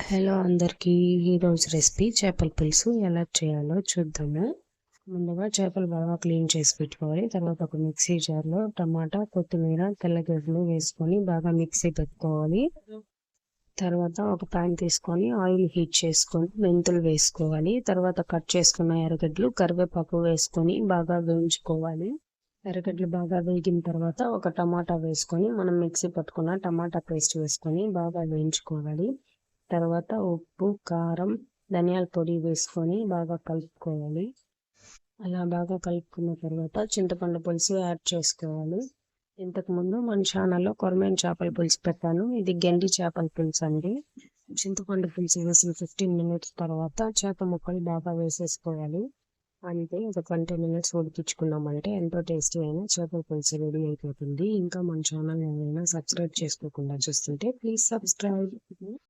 Hello అందరికీ. ఈరోజు recipe చేపల పులుసు ఎలా చేయాలో చూద్దాము. ముందుగా చేపలు బాగా క్లీన్ చేసి పెట్టుకోవాలి. తర్వాత ఒక మిక్సీ జార్లో టమాటా, కొత్తిమీర, తెల్లగడ్డలు వేసుకొని బాగా మిక్సీ పెట్టుకోవాలి. తర్వాత ఒక ప్యాన్ తీసుకొని ఆయిల్ హీట్ చేసుకొని మెంతులు వేసుకోవాలి. తర్వాత కట్ చేసుకున్న ఎర్రగడ్డలు, కరివేపాకు వేసుకొని బాగా వేయించుకోవాలి. ఎర్రగడ్డలు బాగా వేగిన తర్వాత ఒక టమాటా వేసుకొని మనం మిక్సీ పట్టుకున్న టమాటా పేస్ట్ వేసుకొని బాగా వేయించుకోవాలి. తర్వాత ఉప్పు, కారం, ధనియాల పొడి వేసుకొని బాగా కలుపుకోవాలి. అలా బాగా కలుపుకున్న తర్వాత చింతపండు పులుసు యాడ్ చేసుకోవాలి. ఇంతకుముందు మన ఛానల్లో కొరమేను చేపల పులుసు పెట్టాను. ఇది గెండి చేపల పులుసు అండి. చింతపండు పులుసు వేసిన 15 minutes తర్వాత చేప ముక్కలు బాగా వేసేసుకోవాలి. అంతే, ఒక 20 minutes ఉడికించుకున్నామంటే ఎంతో టేస్టీ అయిన చేపల పులుసు రెడీ అయిపోతుంది. ఇంకా మన ఛానల్ ఏమైనా సబ్స్క్రైబ్ చేసుకోకుండా చూస్తుంటే ప్లీజ్ సబ్స్క్రైబ్.